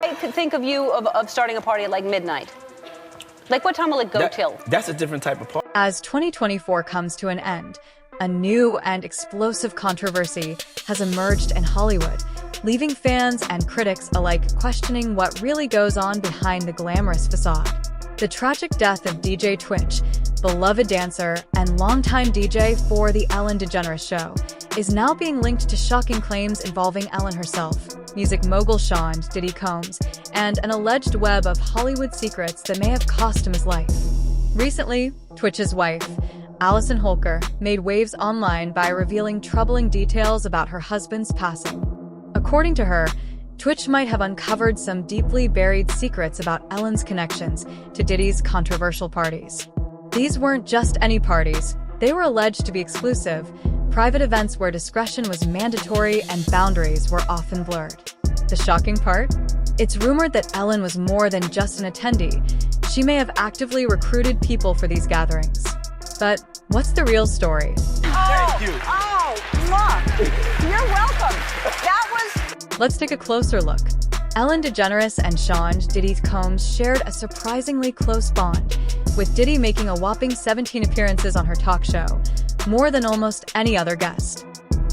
I could think of you of starting a party at like midnight. Like what time will it go till? That's a different type of party. As 2024 comes to an end, a new and explosive controversy has emerged in Hollywood, leaving fans and critics alike questioning what really goes on behind the glamorous facade. The tragic death of DJ tWitch, beloved dancer and longtime DJ for The Ellen DeGeneres Show, is now being linked to shocking claims involving Ellen herself, music mogul Sean Diddy Combs, and an alleged web of Hollywood secrets that may have cost him his life. Recently, tWitch's wife, Allison Holker, made waves online by revealing troubling details about her husband's passing. According to her, tWitch might have uncovered some deeply buried secrets about Ellen's connections to Diddy's controversial parties. These weren't just any parties. They were alleged to be exclusive, private events where discretion was mandatory and boundaries were often blurred. The shocking part? It's rumored that Ellen was more than just an attendee. She may have actively recruited people for these gatherings. But what's the real story? Thank you. Oh, look. You're welcome. That was... Let's take a closer look. Ellen DeGeneres and Sean Diddy Combs shared a surprisingly close bond, with Diddy making a whopping 17 appearances on her talk show, more than almost any other guest.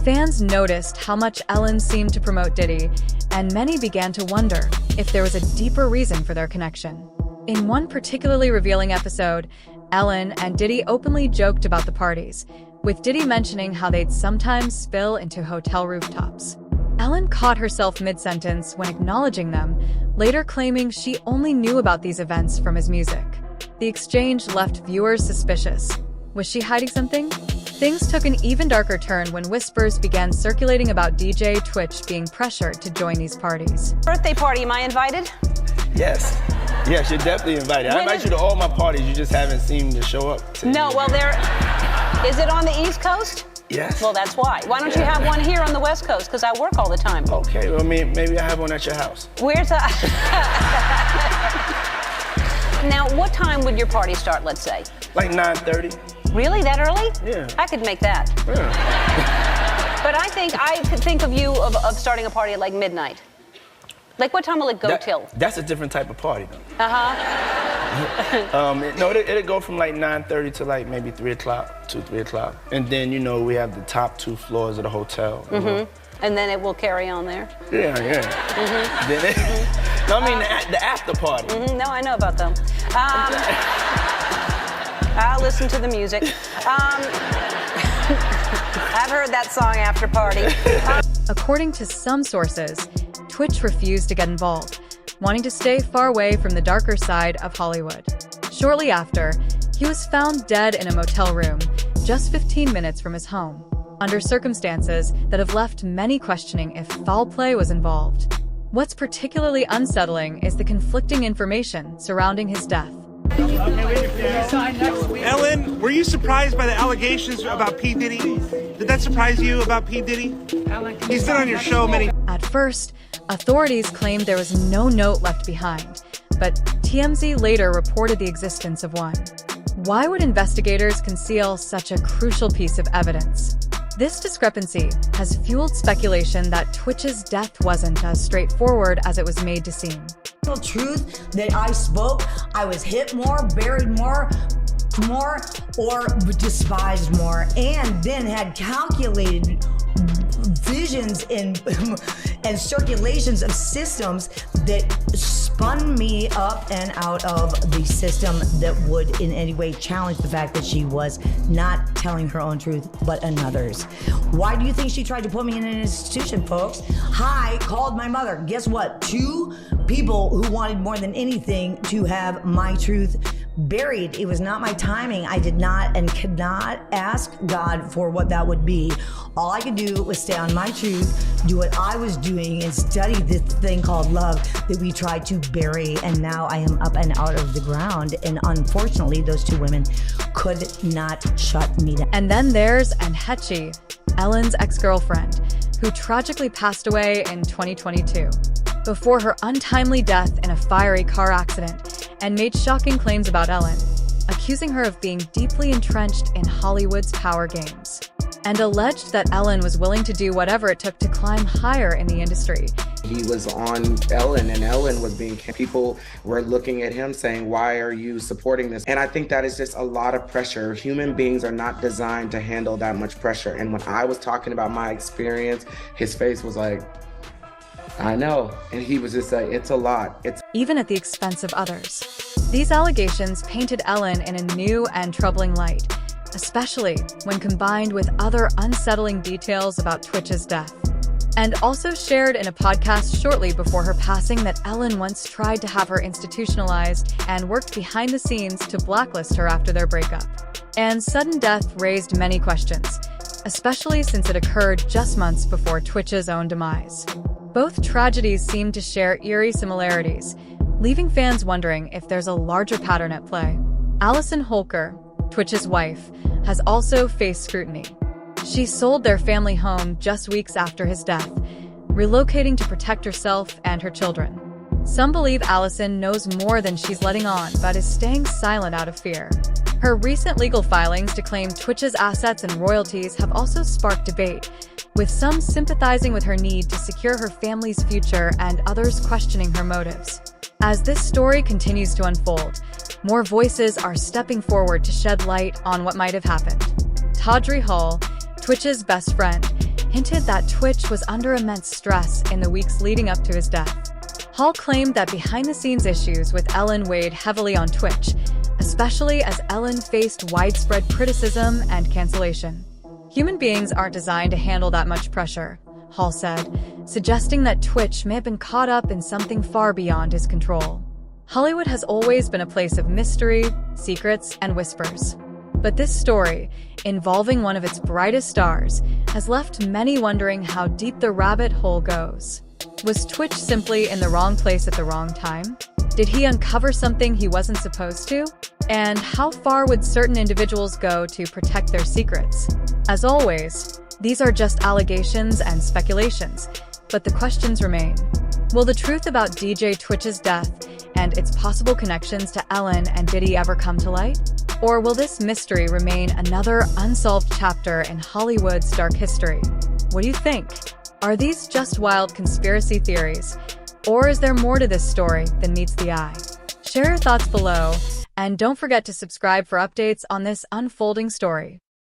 Fans noticed how much Ellen seemed to promote Diddy, and many began to wonder if there was a deeper reason for their connection. In one particularly revealing episode, Ellen and Diddy openly joked about the parties, with Diddy mentioning how they'd sometimes spill into hotel rooftops. Ellen caught herself mid-sentence when acknowledging them, later claiming she only knew about these events from his music. The exchange left viewers suspicious. Was she hiding something? Things took an even darker turn when whispers began circulating about DJ tWitch being pressured to join these parties. Birthday party, am I invited? Yes. Yes, you're definitely invited. I invite you to all my parties. You just haven't seemed to show up. No, well, is it on the East Coast? Yes. Well, that's why. Why don't you have one here on the West Coast? Because I work all the time. Okay, well, maybe I have one at your house. Where's that? Now, what time would your party start, let's say? Like 9:30. Really? That early? Yeah. I could make that. Yeah. But I could think of you of starting a party at like midnight. Like what time will it go till? That's a different type of party, though. Uh-huh. No, it'll go from like 9:30 to like maybe 3 o'clock, 3 o'clock. And then, you know, we have the top 2 floors of the hotel. And then it will carry on there? Yeah, yeah. Then no, I mean the after party. No, I know about them. I'll listen to the music. I've heard that song, After Party. According to some sources, tWitch refused to get involved, wanting to stay far away from the darker side of Hollywood. Shortly after, he was found dead in a motel room, just 15 minutes from his home, under circumstances that have left many questioning if foul play was involved. What's particularly unsettling is the conflicting information surrounding his death. Ellen, were you surprised by the allegations about P. Diddy? Did that surprise you about P. Diddy? He's been on your show many... At first, authorities claimed there was no note left behind, but TMZ later reported the existence of one. Why would investigators conceal such a crucial piece of evidence? This discrepancy has fueled speculation that tWitch's death wasn't as straightforward as it was made to seem. The truth that I spoke, I was hit more, buried more, or despised more, and then had calculated visions and circulations of systems that spun me up and out of the system that would in any way challenge the fact that she was not telling her own truth, but another's. Why do you think she tried to put me in an institution, folks? I called my mother. Guess what? 2 people who wanted more than anything to have my truth buried. It was not my timing. I did not and could not ask God for what that would be. All I could do was stay on my truth, do what I was doing, and study this thing called love that we tried to bury. And now I am up and out of the ground. And unfortunately, those 2 women could not shut me down. And then there's Anhechi, Ellen's ex-girlfriend, who tragically passed away in 2022 before her untimely death in a fiery car accident, and made shocking claims about Ellen, accusing her of being deeply entrenched in Hollywood's power games, and alleged that Ellen was willing to do whatever it took to climb higher in the industry, He was on Ellen, and Ellen was being, people were looking at him saying, why are you supporting this? And I think that is just a lot of pressure. Human beings are not designed to handle that much pressure. And when I was talking about my experience, his face was like, I know. And he was just like, it's a lot. Even at the expense of others. These allegations painted Ellen in a new and troubling light, especially when combined with other unsettling details about tWitch's death. And also shared in a podcast shortly before her passing that Ellen once tried to have her institutionalized and worked behind the scenes to blacklist her after their breakup. And sudden death raised many questions, especially since it occurred just months before tWitch's own demise. Both tragedies seem to share eerie similarities, leaving fans wondering if there's a larger pattern at play. Allison Holker, tWitch's wife, has also faced scrutiny. She sold their family home just weeks after his death, relocating to protect herself and her children. Some believe Allison knows more than she's letting on, but is staying silent out of fear. Her recent legal filings to claim tWitch's assets and royalties have also sparked debate, with some sympathizing with her need to secure her family's future and others questioning her motives. As this story continues to unfold, more voices are stepping forward to shed light on what might have happened. Tawdry Hall, tWitch's best friend, hinted that tWitch was under immense stress in the weeks leading up to his death. Hall claimed that behind-the-scenes issues with Ellen weighed heavily on tWitch, especially as Ellen faced widespread criticism and cancellation. Human beings aren't designed to handle that much pressure, Hall said, suggesting that tWitch may have been caught up in something far beyond his control. Hollywood has always been a place of mystery, secrets, and whispers. But this story, involving one of its brightest stars, has left many wondering how deep the rabbit hole goes. Was tWitch simply in the wrong place at the wrong time? Did he uncover something he wasn't supposed to? And how far would certain individuals go to protect their secrets? As always, these are just allegations and speculations, but the questions remain. Will the truth about DJ tWitch's death and its possible connections to Ellen and Diddy ever come to light? Or will this mystery remain another unsolved chapter in Hollywood's dark history? What do you think? Are these just wild conspiracy theories? Or is there more to this story than meets the eye? Share your thoughts below, and don't forget to subscribe for updates on this unfolding story.